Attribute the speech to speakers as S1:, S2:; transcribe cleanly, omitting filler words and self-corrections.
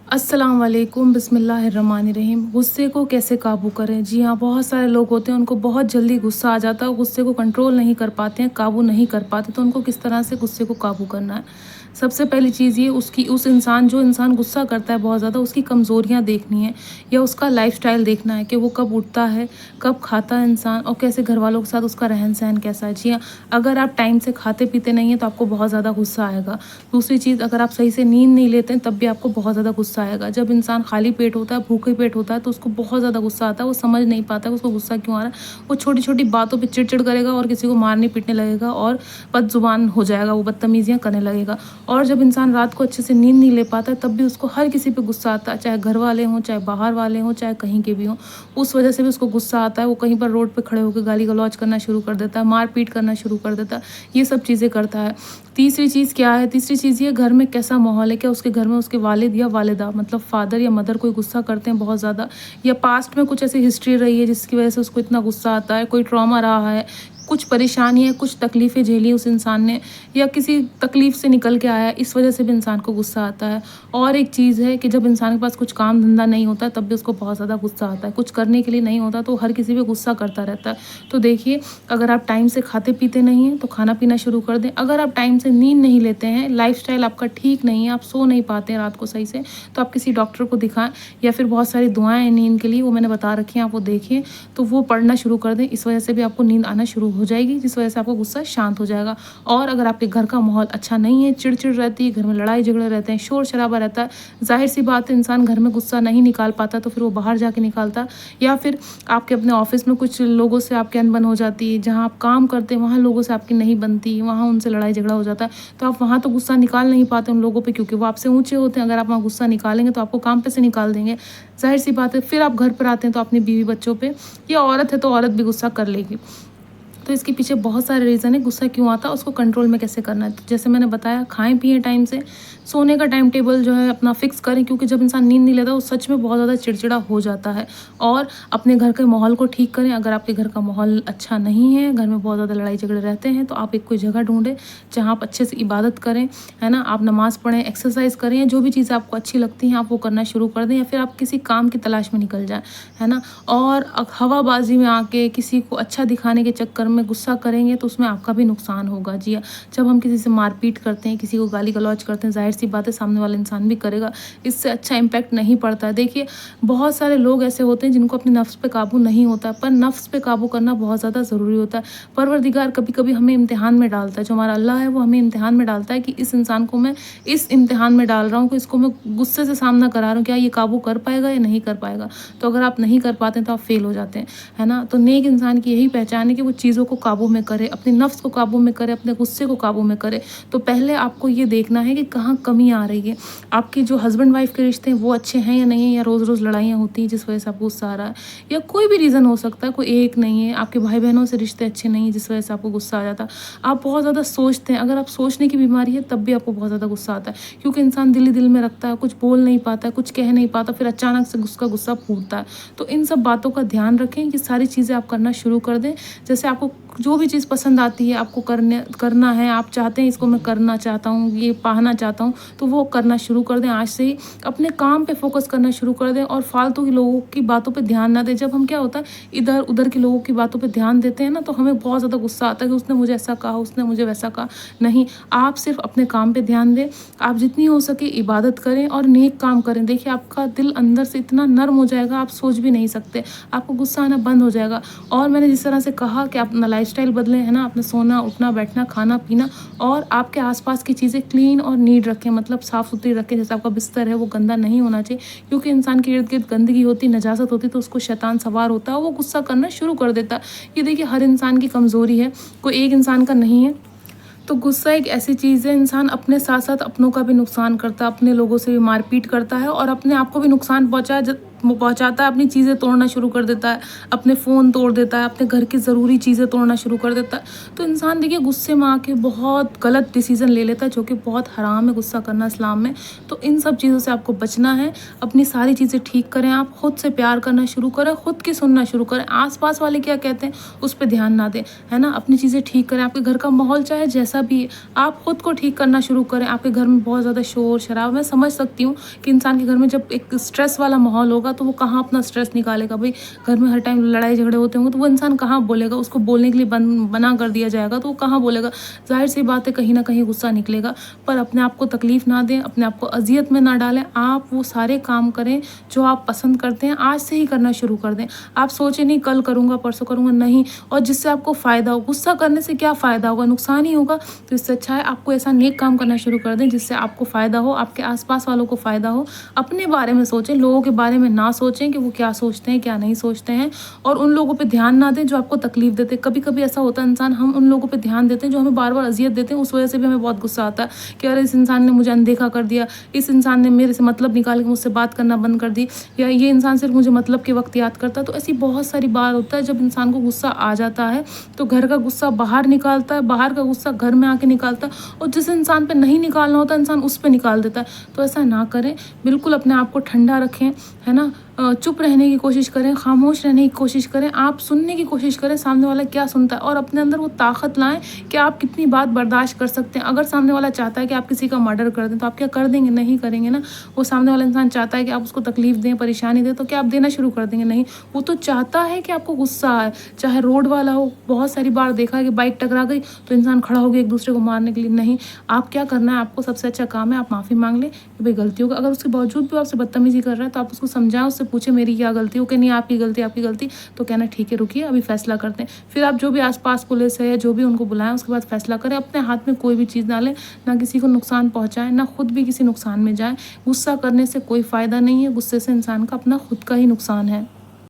S1: अस्सलाम वालेकुम बिस्मिल्लाहिर्रहमानिर्रहीम। गुस्से को कैसे काबू करें? जी हाँ, बहुत सारे लोग होते हैं, उनको बहुत जल्दी गुस्सा आ जाता है, गुस्से को कंट्रोल नहीं कर पाते हैं, काबू नहीं कर पाते, तो उनको किस तरह से गुस्से को काबू करना है? सबसे पहली चीज़ ये उसकी उस इंसान जो इंसान गुस्सा करता है बहुत ज़्यादा, उसकी कमज़ोरियाँ देखनी है या उसका लाइफ़स्टाइल देखना है कि वो कब उठता है, कब खाता है इंसान और कैसे घरवालों के साथ उसका रहन-सहन कैसा है। जी हाँ, अगर आप टाइम से खाते-पीते नहीं हैं, तो आपको बहुत ज़्यादा गुस्सा आएगा। दूसरी चीज़, अगर आप सही से नींद नहीं लेते हैं, तब भी आपको बहुत ज़्यादा गुस्सा आएगा। जब इंसान खाली पेट होता है, भूखे पेट होता है, तो उसको बहुत ज़्यादा गुस्सा आता है, वो समझ नहीं पाता है उसको गुस्सा क्यों आ रहा है। वो छोटी-छोटी बातों पे चिड़-चिड़ करेगा और किसी को मारने-पीटने लगेगा और बदज़ुबान हो जाएगा, वो बदतमीज़ियाँ करने लगेगा। और जब इंसान रात को अच्छे से नींद नहीं ले पाता है, तब भी उसको हर किसी पे गुस्सा आता है, चाहे घर वाले हों, चाहे बाहर वाले हों, चाहे कहीं के भी हों। उस वजह से भी उसको गुस्सा आता है, वो कहीं पर रोड पे खड़े होके गाली-गलौज करना शुरू कर देता है, मार-पीट करना शुरू कर देता है, ये सब चीज़ें करता है। तीसरी चीज़ क्या है? तीसरी चीज़ ये, घर में कैसा माहौल है, क्या उसके घर में उसके वालिद या वालिदा मतलब फादर या मदर कोई गुस्सा करते हैं बहुत ज़्यादा, या पास्ट में कुछ ऐसी हिस्ट्री रही है जिसकी वजह से उसको इतना गुस्सा आता है, कोई ट्रॉमा रहा है, कुछ परेशानी है, कुछ तकलीफ़ें झेली उस इंसान ने, या किसी तकलीफ़ से निकल के आया है, इस वजह से भी इंसान को गुस्सा आता है। और एक चीज़ है कि जब इंसान के पास कुछ काम धंधा नहीं होता है, तब भी उसको बहुत ज़्यादा गुस्सा आता है, कुछ करने के लिए नहीं होता तो हर किसी पे गुस्सा करता रहता है। तो देखिए, अगर आप टाइम से खाते-पीते नहीं हैं, तो खाना-पीना शुरू कर दें। अगर आप टाइम से नींद नहीं लेते हैं, लाइफ़स्टाइल आपका ठीक नहीं है, आप सो नहीं पाते हैं रात को सही से, तो आप किसी डॉक्टर को दिखाएँ, या फिर बहुत सारी दुआएँ हैं नींद के लिए, वो मैंने बता रखी हैं, आप वो देखिए, तो वो पढ़ना शुरू कर दें। इस वजह से भी आपको नींद आना शुरू हो जाएगी, जिस वजह से आपका गुस्सा शांत हो जाएगा। और अगर आपके घर का माहौल अच्छा नहीं है, चिड़-चिड़ रहती है, घर में लड़ाई-झगड़े रहते हैं, शोर-शराबा रहता है, ज़ाहिर-सी बात है इंसान घर में गुस्सा नहीं निकाल पाता, तो फिर वो बाहर जाके निकालता। या फिर आपके अपने ऑफ़िस में कुछ लोगों से आपकी अनबन हो जाती है, जहाँ आप काम करते हैं, वहाँ लोगों से आपकी नहीं बनती, वहाँ उनसे लड़ाई-झगड़ा हो जाता है, तो आप वहाँ तो गुस्सा निकाल नहीं पाते उन लोगों पे, क्योंकि वो आपसे ऊँचे होते हैं। अगर आप वहाँ गुस्सा निकालेंगे, तो आपको काम पे से निकाल देंगे, ज़ाहिर-सी बात है। फिर आप घर पर आते हैं, तो अपनी बीवी-बच्चों पे, या औरत है तो औरत भी गुस्सा कर लेगी। तो इसके पीछे बहुत सारे रीज़न है, गुस्सा क्यों आता है, उसको कंट्रोल में कैसे करना है। तो जैसे मैंने बताया, खाएँ-पिएँ टाइम से, सोने का टाइम टेबल जो है अपना फ़िक्स करें, क्योंकि जब इंसान नींद नहीं लेता, वो सच में बहुत ज़्यादा चिड़चिड़ा हो जाता है। और अपने घर के माहौल को ठीक करें। अगर आपके घर का माहौल अच्छा नहीं है, घर में बहुत ज़्यादा लड़ाई-झगड़े रहते हैं, तो आप एक कोई जगह ढूँढें, जहाँ आप अच्छे से इबादत करें, है ना? आप नमाज़ पढ़ें, एक्सरसाइज़ करें, या जो भी चीज़ें आपको अच्छी लगती हैं, आप वो करना शुरू कर दें, या फिर आप किसी काम की तलाश में निकल जाएँ, है ना? और हवाबाज़ी में आके किसी को अच्छा दिखाने के चक्कर में गुस्सा करेंगे, तो उसमें आपका भी नुकसान होगा। जी हाँ, जब हम किसी से मारपीट करते हैं, किसी को गाली-गलौज करते हैं, ज़ाहिर-सी बात है सामने वाला इंसान भी करेगा, इससे अच्छा इम्पैक्ट नहीं पड़ता है। देखिए, बहुत सारे लोग ऐसे होते हैं जिनको अपने नफ्स पे काबू नहीं होता, पर नफ्स पे काबू करना बहुत ज़्यादा ज़रूरी होता है। परवरदिगार कभी-कभी हमें इम्तिहान में डालता है, जो हमारा अल्लाह है वो हमें इम्तिहान में डालता है कि इस इंसान को मैं इस इम्तिहान में डाल रहा हूँ, कि इसको मैं गुस्से से सामना करा रहा हूँ, क्या ये काबू कर पाएगा या नहीं कर पाएगा। तो अगर आप नहीं कर पाते हैं, तो आप फेल हो जाते हैं, है ना? तो नेक इंसान की यही पहचान है कि वो चीज़ों को काबू में करे, अपने नफ्स को काबू में करे, अपने गुस्से को काबू में करे। तो पहले आपको ये देखना है कि कहाँ कमी आ रही है। आपकी जो हस्बैंड वाइफ के रिश्ते हैं, वो अच्छे हैं या नहीं है, या रोज़-रोज़ लड़ाइयाँ होती हैं जिस वजह से आपको गुस्सा आ रहा है, या कोई भी रीज़न हो सकता है, कोई एक नहीं है। आपके भाई-बहनों से रिश्ते अच्छे नहीं हैं जिस वजह से आपको गुस्सा आ जाता है। आप बहुत ज़्यादा सोचते हैं, अगर आप सोचने की बीमारी है, तब भी आपको बहुत ज़्यादा गुस्सा आता है, क्योंकि इंसान दिल ही दिल में रखता है, कुछ बोल नहीं पाता है, कुछ कह नहीं पाता, फिर अचानक से उसका गुस्सा फूटता है। तो इन सब बातों का ध्यान रखें, ये सारी चीज़ें आप करना शुरू कर दें। जैसे आपको जो भी चीज़ पसंद आती है, आपको करना है, आप चाहते हैं इसको मैं करना चाहता हूँ, ये पाना चाहता हूँ, तो वो करना शुरू कर दें आज से ही। अपने काम पे फ़ोकस करना शुरू कर दें, और फालतू के लोगों की बातों पे ध्यान ना दें। जब हम, क्या होता है, इधर-उधर के लोगों की बातों पे ध्यान देते हैं ना, तो हमें बहुत ज़्यादा गुस्सा आता है कि उसने मुझे ऐसा कहा, उसने मुझे वैसा कहा। नहीं, आप सिर्फ़ अपने काम पे ध्यान दें। आप जितनी हो सके इबादत करें और नेक काम करें। देखिए, आपका दिल अंदर से इतना नर्म हो जाएगा, आप सोच भी नहीं सकते। आपको गुस्सा आना बंद हो जाएगा। और मैंने जिस तरह से कहा कि आप अपना लाइफ़स्टाइल बदलें, है ना? अपना सोना, उठना, बैठना, खाना-पीना, और आपके आस-पास की चीज़ें क्लीन और नीट रखें, मतलब साफ़-सुथरी रखें। जैसे आपका बिस्तर है, वो गंदा नहीं होना चाहिए, क्योंकि इंसान के इर्द-गिर्द गंदगी होती, नजासत होती, तो उसको शैतान सवार होता है, वो गुस्सा करना शुरू कर देता है। ये देखिए, हर इंसान की कमज़ोरी है, कोई एक इंसान का नहीं है। तो गुस्सा एक ऐसी चीज़ है, इंसान अपने साथ-साथ अपनों का भी नुकसान करता है, अपने लोगों से भी मारपीट करता है, और अपने आप को भी नुकसान पहुँचाता है, अपनी चीज़ें तोड़ना शुरू कर देता है, अपने फ़ोन तोड़ देता है, अपने घर की ज़रूरी चीज़ें तोड़ना शुरू कर देता है। तो इंसान देखिए गुस्से में आके बहुत गलत डिसीज़न ले लेता है, जो कि बहुत हराम है गुस्सा करना इस्लाम में। तो इन सब चीज़ों से आपको बचना है। अपनी सारी चीज़ें ठीक करें, आप खुद से प्यार करना शुरू करें, खुद की सुनना शुरू करें। आस-पास वाले क्या कहते हैं उस पे ध्यान ना दें, है ना? अपनी चीज़ें ठीक करें। आपके घर का माहौल चाहे जैसा भी है, आप खुद को ठीक करना शुरू करें। आपके घर में बहुत ज़्यादा शोर-शराबा, मैं समझ सकती हूँ कि इंसान के घर में जब एक स्ट्रेस वाला माहौल होगा तो वो कहाँ अपना स्ट्रेस निकालेगा। भई घर में हर टाइम लड़ाई झगड़े होते होंगे तो वो इंसान कहाँ बोलेगा, उसको बोलने के लिए मना कर दिया जाएगा तो वो कहाँ बोलेगा। ज़ाहिर-सी बात है कहीं न कहीं गुस्सा निकलेगा। पर अपने आप को तकलीफ़ ना दें, अपने आप को अज़ियत में ना डालें। आप वो सारे काम करें जो आप पसंद करते हैं, आज से ही करना शुरू कर दें। आप सोचें नहीं कल करूँगा, परसों करूँगा, नहीं। और जिससे आपको फ़ायदा हो। गुस्सा करने से क्या फ़ायदा होगा, नुकसान ही होगा। तो इससे अच्छा है आपको ऐसा नेक काम करना शुरू कर दें जिससे आपको फ़ायदा हो, आपके आस-पास वालों को फ़ायदा हो। अपने बारे में सोचें, लोगों के बारे में ना सोचें कि वो क्या सोचते हैं, क्या नहीं सोचते हैं। और उन लोगों पे ध्यान ना दें जो आपको तकलीफ़ देते हैं। कभी-कभी ऐसा होता है इंसान, हम उन लोगों पे ध्यान देते हैं जो हमें बार-बार अज़ियत देते हैं, उस वजह से भी हमें बहुत गुस्सा आता है कि अरे इस इंसान ने मुझे अनदेखा कर दिया, इस इंसान ने मेरे से मतलब निकाल के मुझसे बात करना बंद कर दी, या ये इंसान सिर्फ़ मुझे मतलब के वक़्त याद करता है। तो ऐसी बहुत सारी बार होता है जब इंसान को गुस्सा आ जाता है तो घर का गुस्सा बाहर निकालता है, बाहर का गुस्सा घर में आके निकालता है, और जिस इंसान पे नहीं निकालना होता इंसान उस पे निकाल देता है। तो ऐसा ना करें, बिल्कुल अपने आप को ठंडा रखें, है ना? चुप रहने की कोशिश करें, खामोश रहने की कोशिश करें, आप सुनने की कोशिश करें सामने वाला क्या सुनता है, और अपने अंदर वो ताकत लाएँ कि आप कितनी बात बर्दाश्त कर सकते हैं। अगर सामने वाला चाहता है कि आप किसी का मर्डर कर दें तो आप क्या कर देंगे? नहीं करेंगे ना। वो सामने वाला इंसान चाहता है कि आप उसको तकलीफ़ दें, परेशानी दें, तो क्या आप देना शुरू कर देंगे? नहीं। वो तो चाहता है कि आपको गुस्सा आए, चाहे रोड वाला हो। बहुत सारी बार देखा है कि बाइक टकरा गई तो इंसान खड़ा हो गया एक दूसरे को मारने के लिए। नहीं, आप क्या करना है, आपको सबसे अच्छा काम है आप माफ़ी माँग लें कि भाई गलती हो गई। अगर उसके बावजूद भी आपसे बदतमीज़ी कर रहा है तो आप उसको समझाएँ, उससे पूछें मेरी क्या गलती हो, कि नहीं आपकी गलती, आपकी गलती। तो कहना ठीक है रुकिए अभी फ़ैसला करते हैं। फिर आप जो भी आस-पास पुलिस है या जो भी उनको बुलाएँ उसके बाद फ़ैसला करें। अपने हाथ में कोई भी चीज़ ना लें, ना किसी को नुकसान पहुँचाएँ, ना खुद भी किसी नुकसान में जाएँ। गुस्सा करने से कोई फ़ायदा नहीं है, गुस्से से इंसान का अपना खुद का ही नुकसान है।